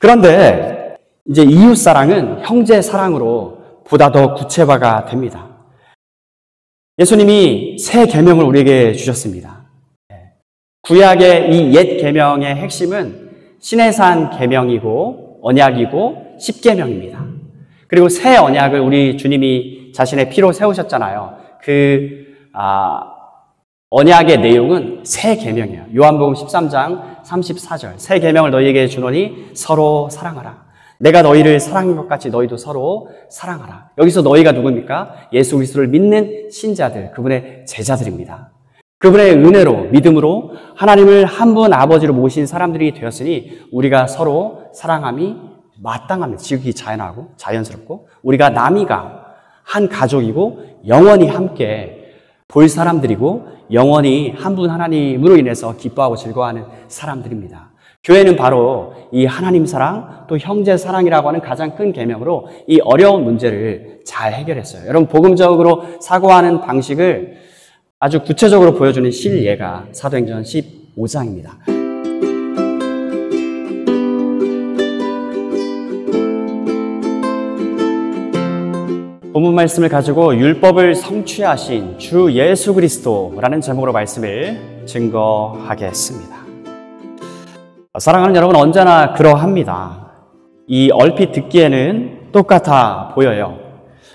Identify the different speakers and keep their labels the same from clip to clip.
Speaker 1: 그런데 이제 이웃사랑은 형제사랑으로 보다 더 구체화가 됩니다. 예수님이 새 계명을 우리에게 주셨습니다. 구약의 이 옛 계명의 핵심은 시내산 계명이고 언약이고 십계명입니다. 그리고 새 언약을 우리 주님이 자신의 피로 세우셨잖아요. 언약의 내용은 새 계명이에요. 요한복음 13장 34절. 새 계명을 너희에게 주노니 서로 사랑하라. 내가 너희를 사랑한 것 같이 너희도 서로 사랑하라. 여기서 너희가 누굽니까? 예수 그리스도를 믿는 신자들, 그분의 제자들입니다. 그분의 은혜로, 믿음으로 하나님을 한 분 아버지로 모신 사람들이 되었으니 우리가 서로 사랑함이 마땅합니다. 지극히 자연스럽고 우리가 남이가 한 가족이고 영원히 함께 볼 사람들이고 영원히 한 분 하나님으로 인해서 기뻐하고 즐거워하는 사람들입니다. 교회는 바로 이 하나님 사랑 또 형제 사랑이라고 하는 가장 큰 계명으로 이 어려운 문제를 잘 해결했어요. 여러분, 복음적으로 사고하는 방식을 아주 구체적으로 보여주는 실예가 사도행전 15장입니다. 본문 말씀을 가지고 율법을 성취하신 주 예수 그리스도라는 제목으로 말씀을 증거하겠습니다. 사랑하는 여러분, 언제나 그러합니다. 이 얼핏 듣기에는 똑같아 보여요.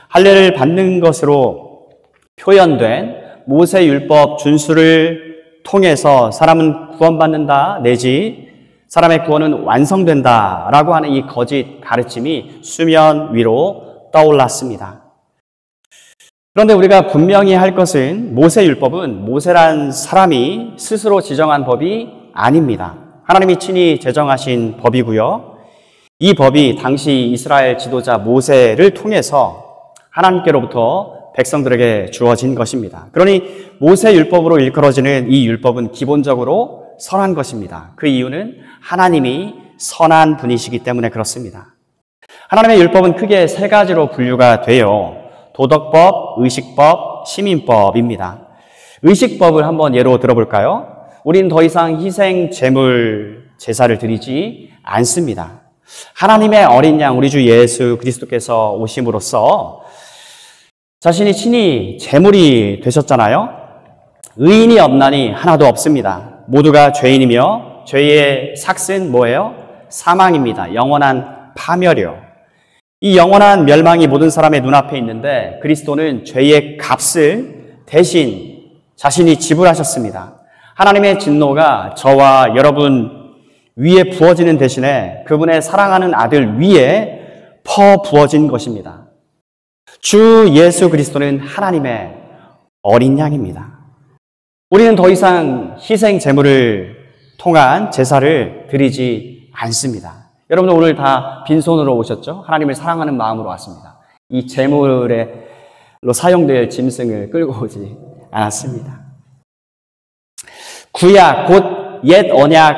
Speaker 1: 할례를 받는 것으로 표현된 모세 율법 준수를 통해서 사람은 구원받는다 내지 사람의 구원은 완성된다라고 하는 이 거짓 가르침이 수면 위로 떠올랐습니다. 그런데 우리가 분명히 할 것은 모세 율법은 모세란 사람이 스스로 지정한 법이 아닙니다. 하나님이 친히 제정하신 법이고요. 이 법이 당시 이스라엘 지도자 모세를 통해서 하나님께로부터 백성들에게 주어진 것입니다. 그러니 모세 율법으로 일컬어지는 이 율법은 기본적으로 선한 것입니다. 그 이유는 하나님이 선한 분이시기 때문에 그렇습니다. 하나님의 율법은 크게 세 가지로 분류가 돼요. 도덕법, 의식법, 시민법입니다. 의식법을 한번 예로 들어볼까요? 우리는 더 이상 희생 제물 제사를 드리지 않습니다. 하나님의 어린 양 우리 주 예수 그리스도께서 오심으로써 자신이 친히 제물이 되셨잖아요. 의인이 없나니 하나도 없습니다. 모두가 죄인이며 죄의 삭은 뭐예요? 사망입니다. 영원한 파멸이요. 이 영원한 멸망이 모든 사람의 눈앞에 있는데 그리스도는 죄의 값을 대신 자신이 지불하셨습니다. 하나님의 진노가 저와 여러분 위에 부어지는 대신에 그분의 사랑하는 아들 위에 퍼부어진 것입니다. 주 예수 그리스도는 하나님의 어린 양입니다. 우리는 더 이상 희생 제물을 통한 제사를 드리지 않습니다. 여러분들 오늘 다 빈손으로 오셨죠? 하나님을 사랑하는 마음으로 왔습니다. 이 제물로 사용될 짐승을 끌고 오지 않았습니다. 구약 곧 옛 언약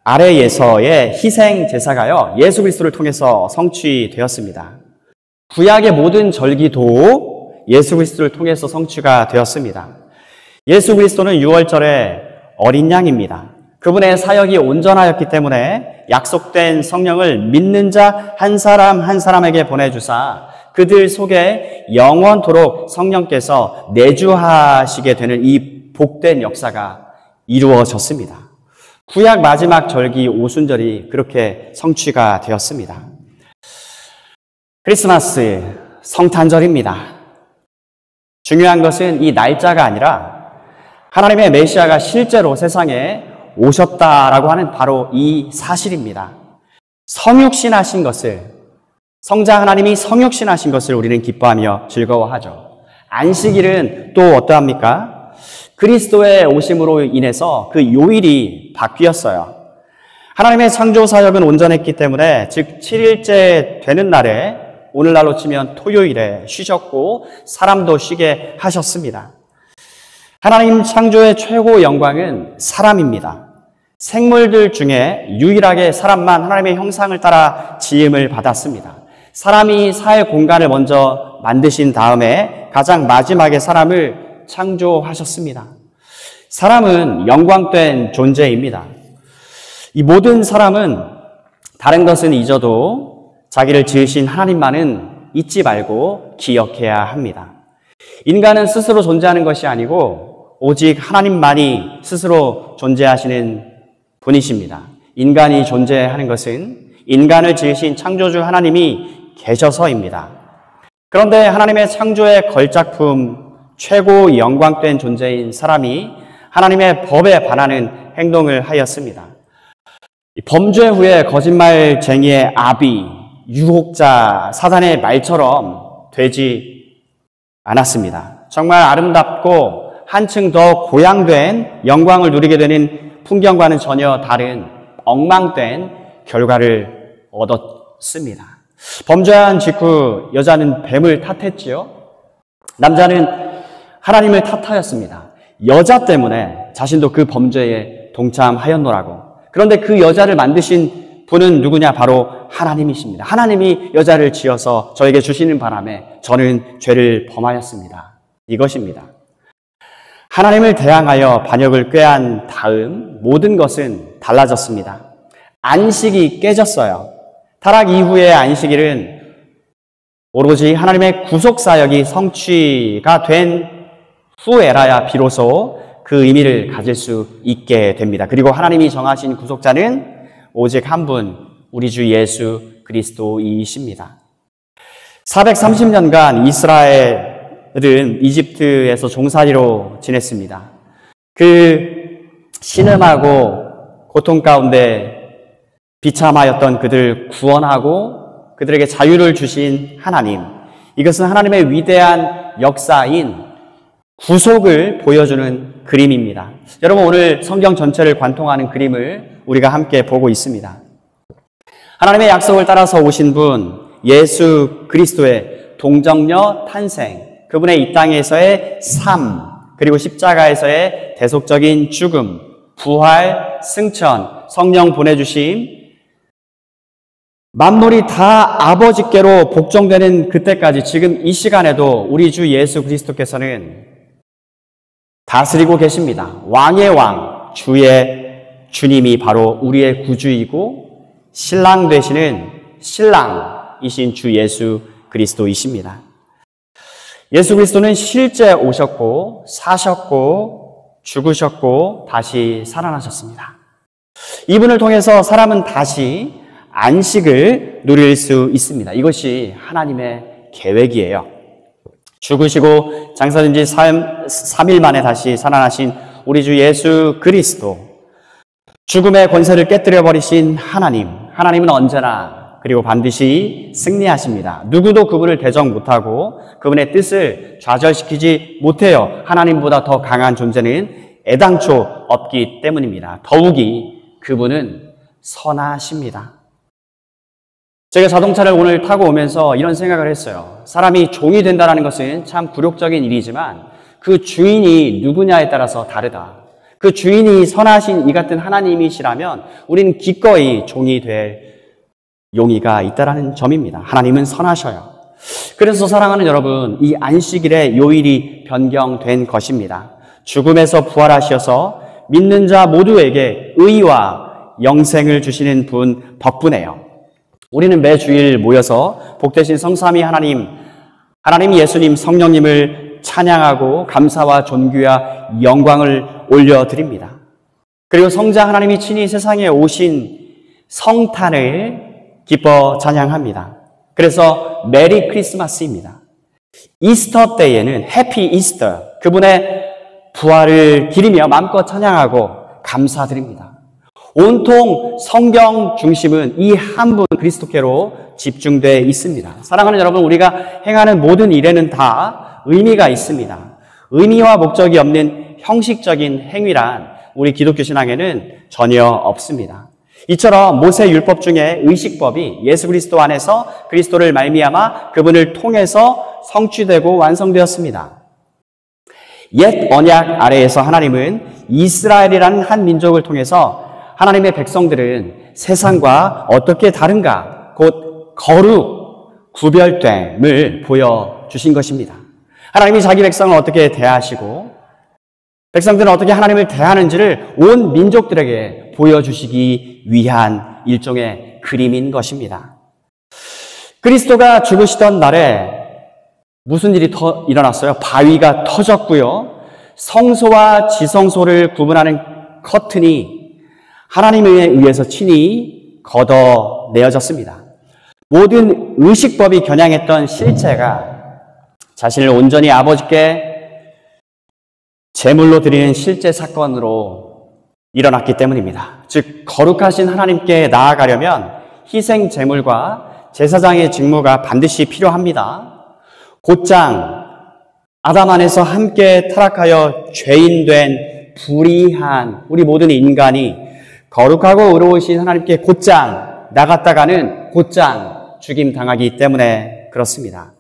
Speaker 1: 아래에서의 희생 제사가요, 예수 그리스도를 통해서 성취되었습니다. 구약의 모든 절기도 예수 그리스도를 통해서 성취가 되었습니다. 예수 그리스도는 유월절의 어린 양입니다. 그분의 사역이 온전하였기 때문에 약속된 성령을 믿는 자 한 사람 한 사람에게 보내주사 그들 속에 영원토록 성령께서 내주하시게 되는 이 복된 역사가 이루어졌습니다. 구약 마지막 절기 오순절이 그렇게 성취가 되었습니다. 크리스마스 성탄절입니다. 중요한 것은 이 날짜가 아니라 하나님의 메시아가 실제로 세상에 오셨다라고 하는 바로 이 사실입니다. 성육신하신 것을, 성자 하나님이 성육신하신 것을 우리는 기뻐하며 즐거워하죠. 안식일은 또 어떠합니까? 그리스도의 오심으로 인해서 그 요일이 바뀌었어요. 하나님의 창조 사역은 온전했기 때문에 즉 7일째 되는 날에 오늘날로 치면 토요일에 쉬셨고 사람도 쉬게 하셨습니다. 하나님 창조의 최고 영광은 사람입니다. 생물들 중에 유일하게 사람만 하나님의 형상을 따라 지음을 받았습니다. 사람이 살 공간을 먼저 만드신 다음에 가장 마지막에 사람을 창조하셨습니다. 사람은 영광된 존재입니다. 이 모든 사람은 다른 것은 잊어도 자기를 지으신 하나님만은 잊지 말고 기억해야 합니다. 인간은 스스로 존재하는 것이 아니고 오직 하나님만이 스스로 존재하시는 분이십니다. 인간이 존재하는 것은 인간을 지으신 창조주 하나님이 계셔서입니다. 그런데 하나님의 창조의 걸작품, 최고 영광된 존재인 사람이 하나님의 법에 반하는 행동을 하였습니다. 범죄 후에 거짓말쟁이의 아비, 유혹자, 사단의 말처럼 되지 않았습니다. 정말 아름답고 한층 더 고양된 영광을 누리게 되는 풍경과는 전혀 다른 엉망된 결과를 얻었습니다. 범죄한 직후 여자는 뱀을 탓했지요. 남자는 하나님을 탓하였습니다. 여자 때문에 자신도 그 범죄에 동참하였노라고. 그런데 그 여자를 만드신 분은 누구냐? 바로 하나님이십니다. 하나님이 여자를 지어서 저에게 주시는 바람에 저는 죄를 범하였습니다. 이것입니다. 하나님을 대항하여 반역을 꾀한 다음 모든 것은 달라졌습니다. 안식이 깨졌어요. 타락 이후의 안식일은 오로지 하나님의 구속사역이 성취가 된 후에라야 비로소 그 의미를 가질 수 있게 됩니다. 그리고 하나님이 정하신 구속자는 오직 한 분, 우리 주 예수 그리스도이십니다. 430년간 이스라엘은 이집트에서 종살이로 지냈습니다. 그 신음하고 고통 가운데 비참하였던 그들을 구원하고 그들에게 자유를 주신 하나님, 이것은 하나님의 위대한 역사인 구속을 보여주는 그림입니다. 여러분, 오늘 성경 전체를 관통하는 그림을 우리가 함께 보고 있습니다. 하나님의 약속을 따라서 오신 분, 예수 그리스도의 동정녀 탄생, 그분의 이 땅에서의 삶, 그리고 십자가에서의 대속적인 죽음, 부활, 승천, 성령 보내주심, 만물이 다 아버지께로 복종되는 그때까지 지금 이 시간에도 우리 주 예수 그리스도께서는 다스리고 계십니다. 왕의 왕, 주의 주님이 바로 우리의 구주이고 신랑 되시는 신랑이신 주 예수 그리스도이십니다. 예수 그리스도는 실제 오셨고 사셨고 죽으셨고 다시 살아나셨습니다. 이분을 통해서 사람은 다시 안식을 누릴 수 있습니다. 이것이 하나님의 계획이에요. 죽으시고 장사된 지 3일 만에 다시 살아나신 우리 주 예수 그리스도, 죽음의 권세를 깨뜨려 버리신 하나님, 하나님은 언제나 그리고 반드시 승리하십니다. 누구도 그분을 대적 못하고 그분의 뜻을 좌절시키지 못해요. 하나님보다 더 강한 존재는 애당초 없기 때문입니다. 더욱이 그분은 선하십니다. 제가 자동차를 오늘 타고 오면서 이런 생각을 했어요. 사람이 종이 된다는 것은 참 굴욕적인 일이지만 그 주인이 누구냐에 따라서 다르다. 그 주인이 선하신 이 같은 하나님이시라면 우리는 기꺼이 종이 될 용의가 있다는 점입니다. 하나님은 선하셔요. 그래서 사랑하는 여러분, 이 안식일에 요일이 변경된 것입니다. 죽음에서 부활하셔서 믿는 자 모두에게 의와 영생을 주시는 분 덕분에요. 우리는 매주일 모여서 복되신 성삼위 하나님 예수님, 성령님을 찬양하고 감사와 존귀와 영광을 올려드립니다. 그리고 성자 하나님이 친히 세상에 오신 성탄을 기뻐 찬양합니다. 그래서 메리 크리스마스입니다. 이스터 때에는 해피 이스터, 그분의 부활을 기리며 마음껏 찬양하고 감사드립니다. 온통 성경 중심은 이 한 분 그리스도께로 집중되어 있습니다. 사랑하는 여러분, 우리가 행하는 모든 일에는 다 의미가 있습니다. 의미와 목적이 없는 형식적인 행위란 우리 기독교 신앙에는 전혀 없습니다. 이처럼 모세 율법 중에 의식법이 예수 그리스도 안에서 그리스도를 말미암아 그분을 통해서 성취되고 완성되었습니다. 옛 언약 아래에서 하나님은 이스라엘이라는 한 민족을 통해서 하나님의 백성들은 세상과 어떻게 다른가, 곧 거룩, 구별됨을 보여주신 것입니다. 하나님이 자기 백성을 어떻게 대하시고 백성들은 어떻게 하나님을 대하는지를 온 민족들에게 보여주시기 위한 일종의 그림인 것입니다. 그리스도가 죽으시던 날에 무슨 일이 일어났어요? 바위가 터졌고요. 성소와 지성소를 구분하는 커튼이 하나님에 의해서 친히 걷어내어졌습니다. 모든 의식법이 겨냥했던 실제가 자신을 온전히 아버지께 제물로 드리는 실제 사건으로 일어났기 때문입니다. 즉 거룩하신 하나님께 나아가려면 희생 제물과 제사장의 직무가 반드시 필요합니다. 곧장 아담 안에서 함께 타락하여 죄인된 불의한 우리 모든 인간이 거룩하고 의로우신 하나님께 곧장 나갔다가는 곧장 죽임 당하기 때문에 그렇습니다.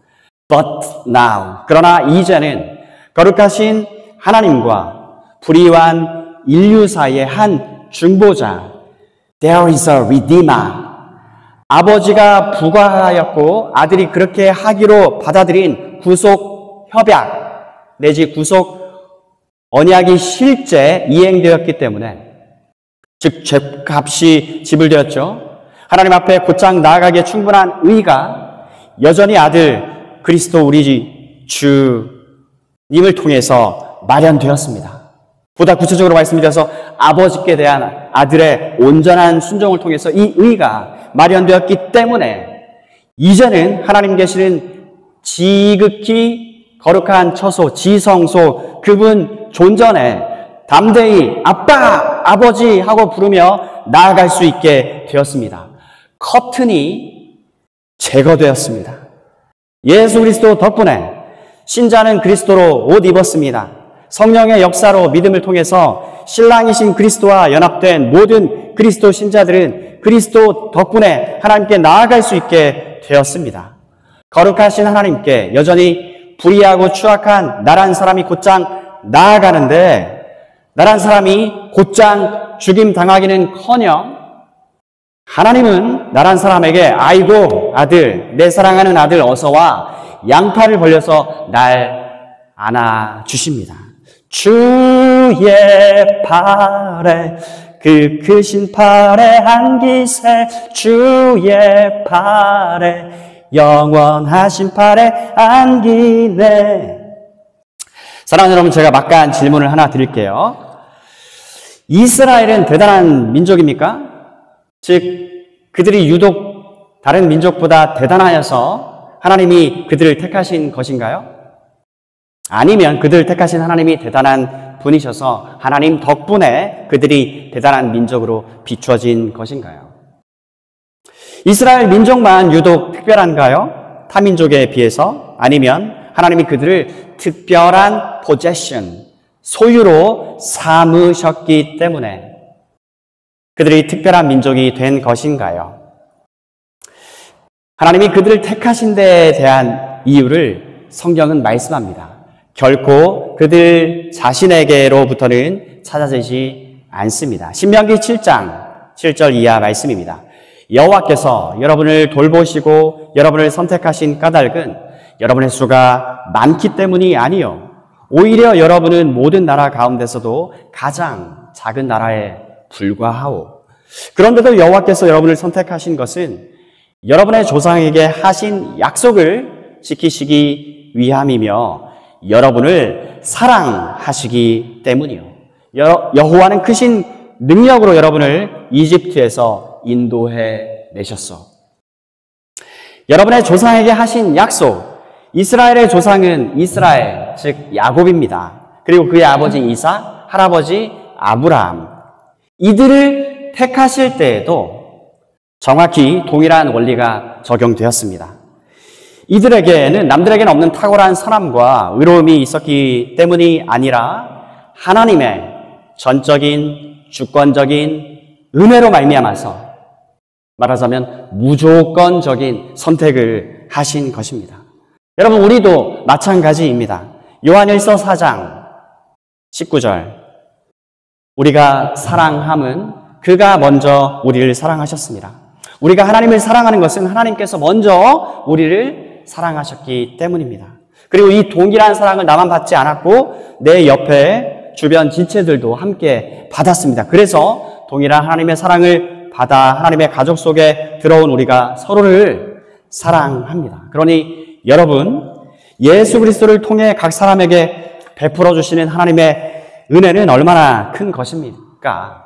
Speaker 1: But now, 그러나 이제는 거룩하신 하나님과 불의한 인류 사이의 한 중보자, There is a Redeemer. 아버지가 부과하였고 아들이 그렇게 하기로 받아들인 구속 협약 내지 구속 언약이 실제 이행되었기 때문에 즉 죄값이 지불되었죠. 하나님 앞에 곧장 나아가기에 충분한 의가 여전히 아들 그리스도 우리 주님을 통해서 마련되었습니다. 보다 구체적으로 말씀드려서 아버지께 대한 아들의 온전한 순종을 통해서 이 의가 마련되었기 때문에 이제는 하나님 계시는 지극히 거룩한 처소, 지성소 그분 존전에 담대히 아빠, 아버지 하고 부르며 나아갈 수 있게 되었습니다. 커튼이 제거되었습니다. 예수 그리스도 덕분에 신자는 그리스도로 옷 입었습니다. 성령의 역사로 믿음을 통해서 신랑이신 그리스도와 연합된 모든 그리스도 신자들은 그리스도 덕분에 하나님께 나아갈 수 있게 되었습니다. 거룩하신 하나님께 여전히 불의하고 추악한 나란 사람이 곧장 나아가는데 나란 사람이 곧장 죽임 당하기는커녕 하나님은 나란 사람에게 아이고 아들 내 사랑하는 아들 어서와 양팔을 벌려서 날 안아주십니다. 주의 팔에 그 크신 팔에 안기세 주의 팔에 영원하신 팔에 안기네. 사랑하는 여러분 제가 막간 질문을 하나 드릴게요. 이스라엘은 대단한 민족입니까? 즉 그들이 유독 다른 민족보다 대단하여서 하나님이 그들을 택하신 것인가요? 아니면 그들을 택하신 하나님이 대단한 분이셔서 하나님 덕분에 그들이 대단한 민족으로 비추어진 것인가요? 이스라엘 민족만 유독 특별한가요? 타 민족에 비해서? 아니면 하나님이 그들을 특별한 possession, 소유로 삼으셨기 때문에 그들이 특별한 민족이 된 것인가요? 하나님이 그들을 택하신 데에 대한 이유를 성경은 말씀합니다. 결코 그들 자신에게로부터는 찾아지지 않습니다. 신명기 7장 7절 이하 말씀입니다. 여호와께서 여러분을 돌보시고 여러분을 선택하신 까닭은 여러분의 수가 많기 때문이 아니요 오히려 여러분은 모든 나라 가운데서도 가장 작은 나라에 불과하오. 그런데도 여호와께서 여러분을 선택하신 것은 여러분의 조상에게 하신 약속을 지키시기 위함이며 여러분을 사랑하시기 때문이요. 여호와는 크신 능력으로 여러분을 이집트에서 인도해 내셨어. 여러분의 조상에게 하신 약속, 이스라엘의 조상은 이스라엘, 즉 야곱입니다. 그리고 그의 아버지 이삭, 할아버지 아브라함. 이들을 택하실 때에도 정확히 동일한 원리가 적용되었습니다. 이들에게는 남들에게는 없는 탁월한 선함과 의로움이 있었기 때문이 아니라 하나님의 전적인 주권적인 은혜로 말미암아서 말하자면 무조건적인 선택을 하신 것입니다. 여러분 우리도 마찬가지입니다. 요한일서 4장 19절 우리가 사랑함은 그가 먼저 우리를 사랑하셨습니다. 우리가 하나님을 사랑하는 것은 하나님께서 먼저 우리를 사랑하셨기 때문입니다. 그리고 이 동일한 사랑을 나만 받지 않았고 내 옆에 주변 지체들도 함께 받았습니다. 그래서 동일한 하나님의 사랑을 받아 하나님의 가족 속에 들어온 우리가 서로를 사랑합니다. 그러니 여러분, 예수 그리스도를 통해 각 사람에게 베풀어 주시는 하나님의 은혜는 얼마나 큰 것입니까?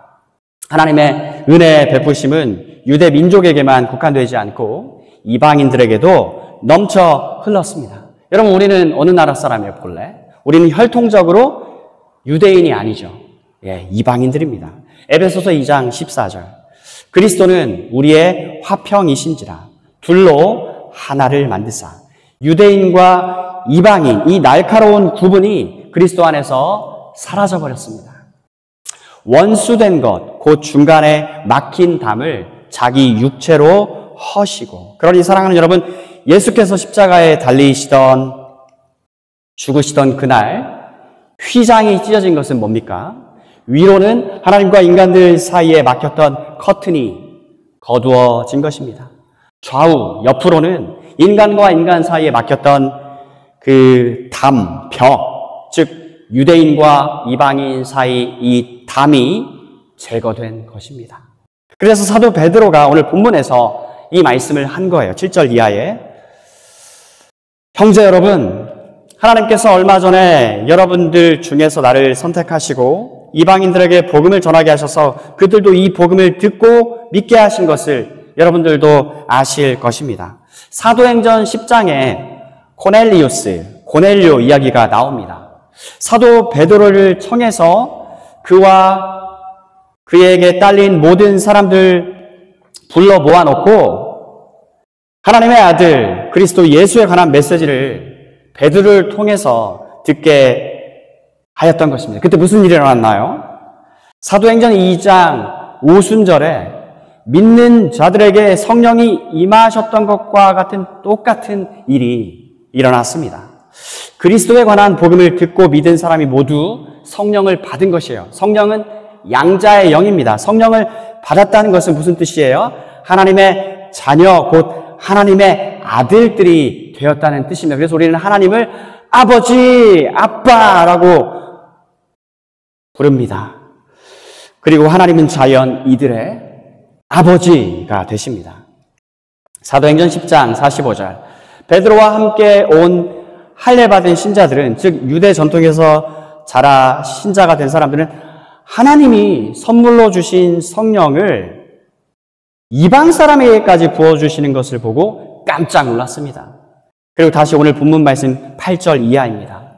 Speaker 1: 하나님의 은혜 베푸심은 유대 민족에게만 국한되지 않고 이방인들에게도 넘쳐 흘렀습니다. 여러분, 우리는 어느 나라 사람이에요, 본래? 우리는 혈통적으로 유대인이 아니죠. 예, 이방인들입니다. 에베소서 2장 14절. 그리스도는 우리의 화평이신지라 둘로 하나를 만드사. 유대인과 이방인, 이 날카로운 구분이 그리스도 안에서 사라져버렸습니다. 원수된 것, 곧 중간에 막힌 담을 자기 육체로 허시고. 그러니 사랑하는 여러분, 예수께서 십자가에 달리시던, 죽으시던 그날 휘장이 찢어진 것은 뭡니까? 위로는 하나님과 인간들 사이에 막혔던 커튼이 거두어진 것입니다. 좌우, 옆으로는 인간과 인간 사이에 막혔던 그 담, 벽, 즉 유대인과 이방인 사이 이 담이 제거된 것입니다. 그래서 사도 베드로가 오늘 본문에서 이 말씀을 한 거예요. 7절 이하에. 형제 여러분, 하나님께서 얼마 전에 여러분들 중에서 나를 선택하시고 이방인들에게 복음을 전하게 하셔서 그들도 이 복음을 듣고 믿게 하신 것을 여러분들도 아실 것입니다. 사도행전 10장에 고넬료 이야기가 나옵니다. 사도 베드로를 청해서 그와 그에게 딸린 모든 사람들 불러 모아놓고 하나님의 아들 그리스도 예수에 관한 메시지를 베드로를 통해서 듣게 하였던 것입니다. 그때 무슨 일이 일어났나요? 사도행전 2장 오순절에 믿는 자들에게 성령이 임하셨던 것과 같은 똑같은 일이 일어났습니다. 그리스도에 관한 복음을 듣고 믿은 사람이 모두 성령을 받은 것이에요. 성령은 양자의 영입니다. 성령을 받았다는 것은 무슨 뜻이에요? 하나님의 자녀, 곧 하나님의 아들들이 되었다는 뜻입니다. 그래서 우리는 하나님을 아버지, 아빠라고 부릅니다. 그리고 하나님은 자연 이들의 아버지가 되십니다. 사도행전 10장 45절. 베드로와 함께 온 할례받은 신자들은, 즉 유대 전통에서 자라 신자가 된 사람들은 하나님이 선물로 주신 성령을 이방 사람에게까지 부어주시는 것을 보고 깜짝 놀랐습니다. 그리고 다시 오늘 본문 말씀 8절 이하입니다.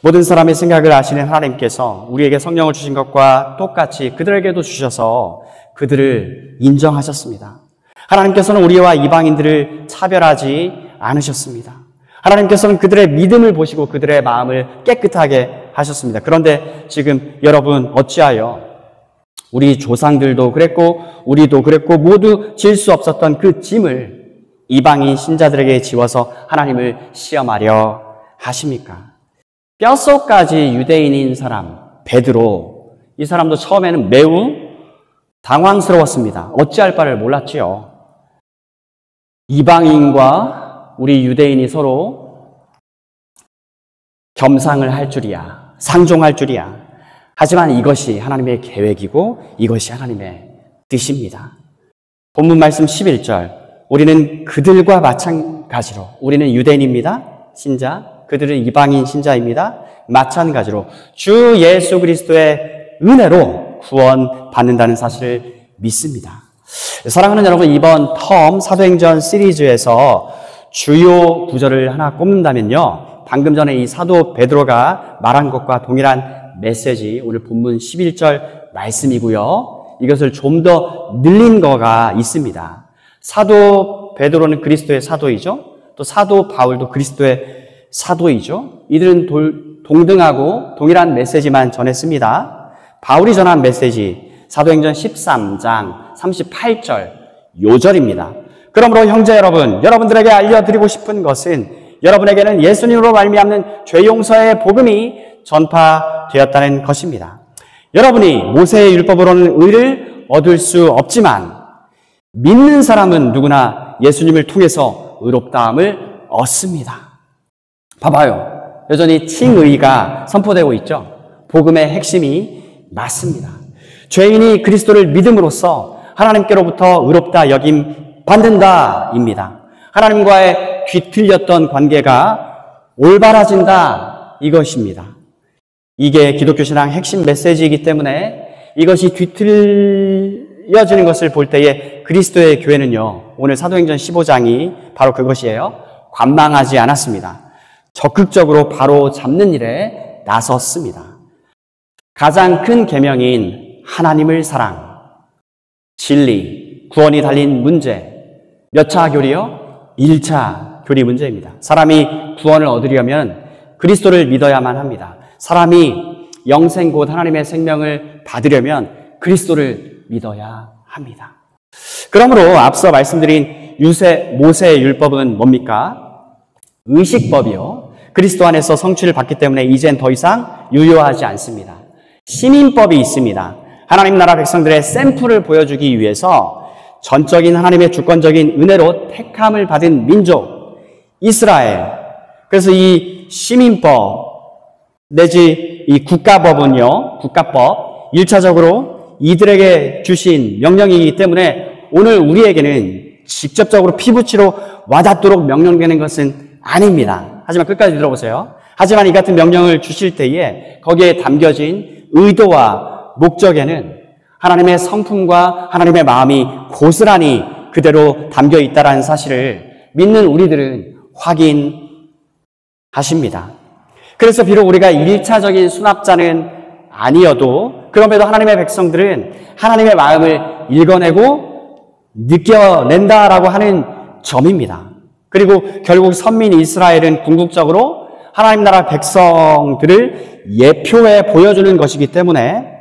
Speaker 1: 모든 사람의 생각을 아시는 하나님께서 우리에게 성령을 주신 것과 똑같이 그들에게도 주셔서 그들을 인정하셨습니다. 하나님께서는 우리와 이방인들을 차별하지 않으셨습니다. 하나님께서는 그들의 믿음을 보시고 그들의 마음을 깨끗하게 하셨습니다. 그런데 지금 여러분, 어찌하여 우리 조상들도 그랬고 우리도 그랬고 모두 질 수 없었던 그 짐을 이방인 신자들에게 지워서 하나님을 시험하려 하십니까? 뼛속까지 유대인인 사람 베드로, 이 사람도 처음에는 매우 당황스러웠습니다. 어찌할 바를 몰랐지요. 이방인과 우리 유대인이 서로 겸상을 할 줄이야, 상종할 줄이야. 하지만 이것이 하나님의 계획이고 이것이 하나님의 뜻입니다. 본문 말씀 11절. 우리는 그들과 마찬가지로, 우리는 유대인입니다. 신자. 그들은 이방인 신자입니다. 마찬가지로 주 예수 그리스도의 은혜로 구원 받는다는 사실을 믿습니다. 사랑하는 여러분, 이번 텀 사도행전 시리즈에서 주요 구절을 하나 꼽는다면요, 방금 전에 이 사도 베드로가 말한 것과 동일한 메시지, 오늘 본문 11절 말씀이고요. 이것을 좀 더 늘린 거가 있습니다. 사도 베드로는 그리스도의 사도이죠. 또 사도 바울도 그리스도의 사도이죠. 이들은 동등하고 동일한 메시지만 전했습니다. 바울이 전한 메시지, 사도행전 13장 38절 요절입니다. 그러므로 형제 여러분, 여러분들에게 알려드리고 싶은 것은 여러분에게는 예수님으로 말미암는 죄 용서의 복음이 전파되었다는 것입니다. 여러분이 모세의 율법으로는 의를 얻을 수 없지만 믿는 사람은 누구나 예수님을 통해서 의롭다함을 얻습니다. 봐봐요. 여전히 칭의가 선포되고 있죠. 복음의 핵심이 맞습니다. 죄인이 그리스도를 믿음으로써 하나님께로부터 의롭다 여김 받는다입니다. 하나님과의 뒤틀렸던 관계가 올바라진다 이것입니다. 이게 기독교 신앙 핵심 메시지이기 때문에 이것이 뒤틀려지는 것을 볼 때에 그리스도의 교회는요, 오늘 사도행전 15장이 바로 그것이에요. 관망하지 않았습니다. 적극적으로 바로 잡는 일에 나섰습니다. 가장 큰 계명인 하나님을 사랑, 진리, 구원이 달린 문제, 몇 차 교리요? 1차 교리 문제입니다. 사람이 구원을 얻으려면 그리스도를 믿어야만 합니다. 사람이 영생 곧 하나님의 생명을 받으려면 그리스도를 믿어야 합니다. 그러므로 앞서 말씀드린 모세의 율법은 뭡니까? 의식법이요. 그리스도 안에서 성취를 받기 때문에 이젠 더 이상 유효하지 않습니다. 시민법이 있습니다. 하나님 나라 백성들의 샘플을 보여주기 위해서 전적인 하나님의 주권적인 은혜로 택함을 받은 민족 이스라엘. 그래서 이 시민법 내지 이 국가법은요, 국가법 1차적으로 이들에게 주신 명령이기 때문에 오늘 우리에게는 직접적으로 피부치로 와닿도록 명령되는 것은 아닙니다. 하지만 끝까지 들어보세요. 하지만 이 같은 명령을 주실 때에 거기에 담겨진 의도와 목적에는 하나님의 성품과 하나님의 마음이 고스란히 그대로 담겨 있다는 사실을 믿는 우리들은 확인하십니다. 그래서 비록 우리가 1차적인 수납자는 아니어도 그럼에도 하나님의 백성들은 하나님의 마음을 읽어내고 느껴낸다라고 하는 점입니다. 그리고 결국 선민 이스라엘은 궁극적으로 하나님 나라 백성들을 예표해 보여주는 것이기 때문에,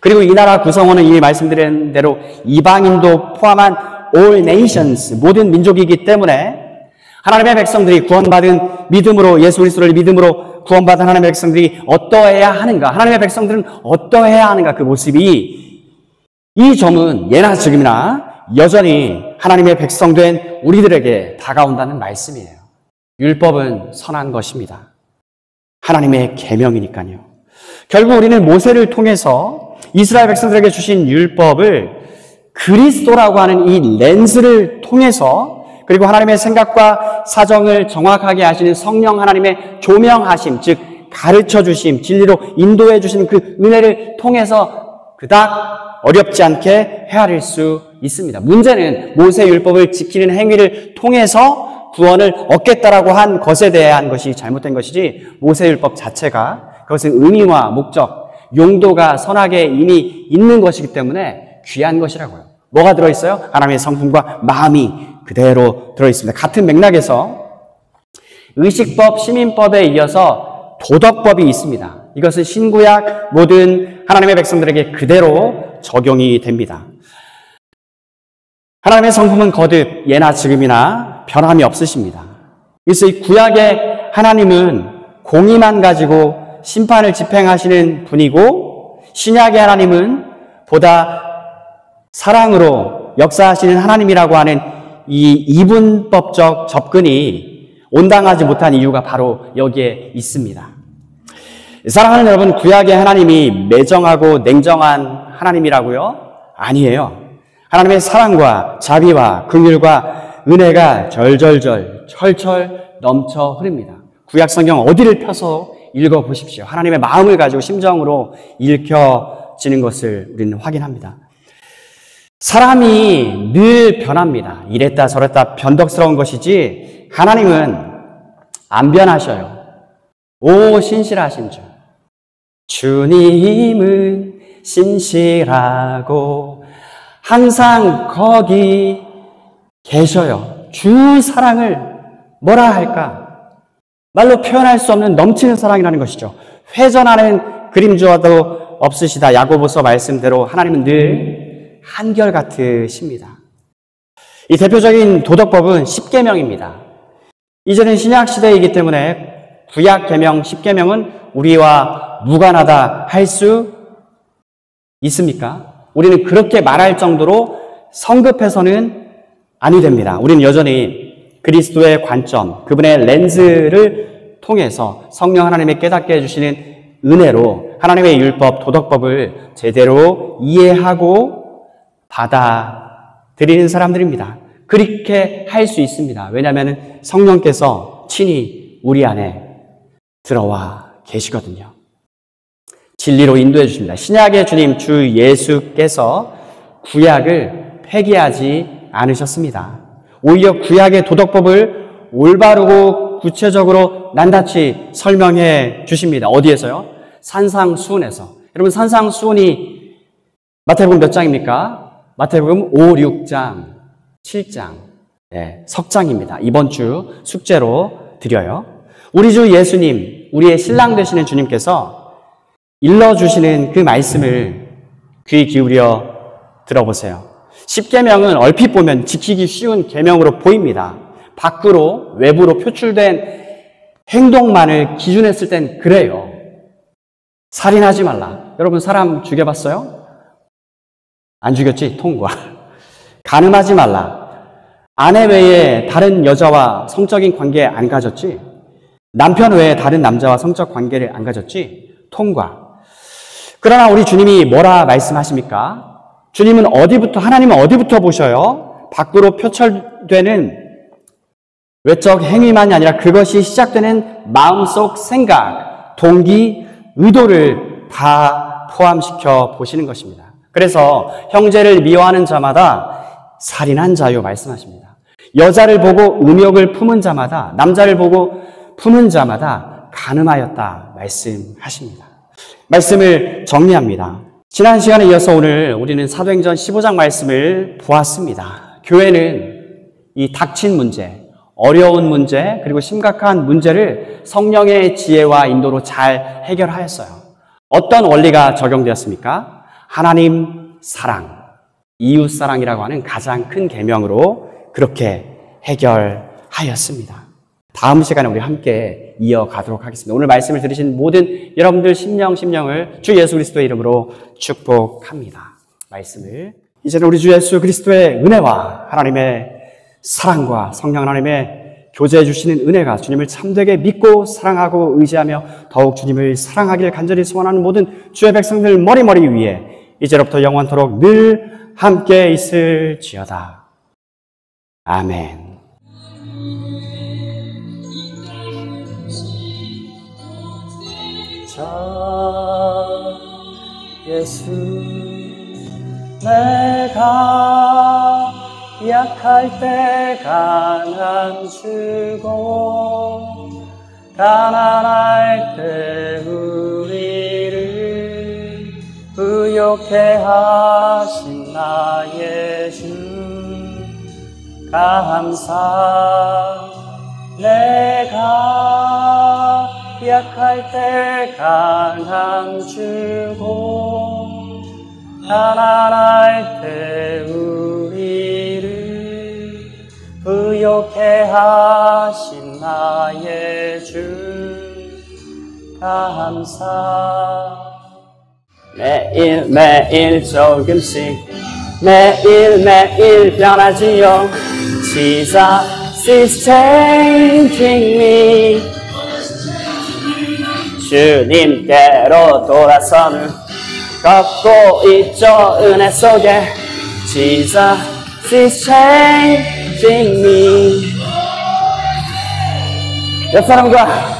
Speaker 1: 그리고 이 나라 구성원은 이미 말씀드린 대로 이방인도 포함한 all nations, 모든 민족이기 때문에 하나님의 백성들이 구원받은 믿음으로, 예수 그리스도를 믿음으로 구원받은 하나님의 백성들이 어떠해야 하는가, 하나님의 백성들은 어떠해야 하는가, 그 모습이, 이 점은 예나 지금이나 여전히 하나님의 백성된 우리들에게 다가온다는 말씀이에요. 율법은 선한 것입니다. 하나님의 계명이니까요. 결국 우리는 모세를 통해서 이스라엘 백성들에게 주신 율법을 그리스도라고 하는 이 렌즈를 통해서, 그리고 하나님의 생각과 사정을 정확하게 하시는 성령 하나님의 조명하심, 즉 가르쳐 주심, 진리로 인도해 주신 그 은혜를 통해서 그닥 어렵지 않게 헤아릴 수 있습니다. 문제는 모세 율법을 지키는 행위를 통해서 구원을 얻겠다라고 한 것에 대한 것이 잘못된 것이지, 모세 율법 자체가 그것은 의미와 목적, 용도가 선하게 이미 있는 것이기 때문에 귀한 것이라고요. 뭐가 들어있어요? 하나님의 성품과 마음이 그대로 들어있습니다. 같은 맥락에서 의식법, 시민법에 이어서 도덕법이 있습니다. 이것은 신구약 모든 하나님의 백성들에게 그대로 적용이 됩니다. 하나님의 성품은 거듭 예나 지금이나 변함이 없으십니다. 그래서 이 구약의 하나님은 공의만 가지고 심판을 집행하시는 분이고, 신약의 하나님은 보다 사랑으로 역사하시는 하나님이라고 하는 이 이분법적 접근이 온당하지 못한 이유가 바로 여기에 있습니다. 사랑하는 여러분, 구약의 하나님이 매정하고 냉정한 하나님이라고요? 아니에요. 하나님의 사랑과 자비와 긍휼과 은혜가 절절절 철철 넘쳐 흐릅니다. 구약 성경 어디를 펴서 읽어보십시오. 하나님의 마음을 가지고 심정으로 읽혀지는 것을 우리는 확인합니다. 사람이 늘 변합니다. 이랬다 저랬다 변덕스러운 것이지 하나님은 안 변하셔요. 오 신실하신 주, 주님은 신실하고 항상 거기 계셔요. 주 사랑을 뭐라 할까? 말로 표현할 수 없는 넘치는 사랑이라는 것이죠. 회전하는 그림자도 없으시다. 야고보서 말씀대로 하나님은 늘 한결같으십니다. 이 대표적인 도덕법은 10계명입니다. 이제는 신약 시대이기 때문에 구약 계명 10계명은 우리와 무관하다 할 수 있습니까? 우리는 그렇게 말할 정도로 성급해서는 아니 됩니다. 우리는 여전히 그리스도의 관점, 그분의 렌즈를 통해서 성령 하나님의 깨닫게 해주시는 은혜로 하나님의 율법, 도덕법을 제대로 이해하고 받아들이는 사람들입니다. 그렇게 할 수 있습니다. 왜냐하면 성령께서 친히 우리 안에 들어와 계시거든요. 진리로 인도해 주십니다. 신약의 주님 주 예수께서 구약을 폐기하지 않으셨습니다. 오히려 구약의 도덕법을 올바르고 구체적으로 난다치 설명해 주십니다. 어디에서요? 산상수훈에서. 여러분, 산상수훈이 마태복음 몇 장입니까? 마태복음 5, 6장, 7장, 석장입니다. 이번 주 숙제로 드려요. 우리 주 예수님, 우리의 신랑 되시는 주님께서 일러주시는 그 말씀을 귀 기울여 들어보세요. 10계명은 얼핏 보면 지키기 쉬운 계명으로 보입니다. 밖으로, 외부로 표출된 행동만을 기준했을 땐 그래요. 살인하지 말라. 여러분, 사람 죽여봤어요? 안 죽였지? 통과. 간음하지 말라. 아내 외에 다른 여자와 성적인 관계 안 가졌지? 남편 외에 다른 남자와 성적 관계를 안 가졌지? 통과. 그러나 우리 주님이 뭐라 말씀하십니까? 주님은 하나님은 어디부터 보셔요? 밖으로 표출되는 외적 행위만이 아니라 그것이 시작되는 마음속 생각, 동기, 의도를 다 포함시켜 보시는 것입니다. 그래서 형제를 미워하는 자마다 살인한 자요 말씀하십니다. 여자를 보고 음욕을 품은 자마다, 남자를 보고 품은 자마다 간음하였다 말씀하십니다. 말씀을 정리합니다. 지난 시간에 이어서 오늘 우리는 사도행전 15장 말씀을 보았습니다. 교회는 이 닥친 문제, 어려운 문제, 그리고 심각한 문제를 성령의 지혜와 인도로 잘 해결하였어요. 어떤 원리가 적용되었습니까? 하나님 사랑, 이웃 사랑이라고 하는 가장 큰 계명으로 그렇게 해결하였습니다. 다음 시간에 우리 함께 이어가도록 하겠습니다. 오늘 말씀을 들으신 모든 여러분들 심령을 주 예수 그리스도의 이름으로 축복합니다. 말씀을 이제는 우리 주 예수 그리스도의 은혜와 하나님의 사랑과 성령 하나님의 교제해 주시는 은혜가 주님을 참되게 믿고 사랑하고 의지하며 더욱 주님을 사랑하기를 간절히 소원하는 모든 주의 백성들 머리머리 위에 이제로부터 영원토록 늘 함께 있을지어다. 아멘. 예수, 내가 약할 때 강한 주고 가난할 때 우리를 부욕해 하신 나의 주 감사. 내가 약할 때 강한 주고 가난할 때 우리를 부욕해 하신 나의 주 감사. 매일매일 조금씩 매일매일 변하지요. Jesus is changing me. 주님께로 돌아서는 걷고 있죠 은혜 속에. Jesus is changing me. 옆 사람과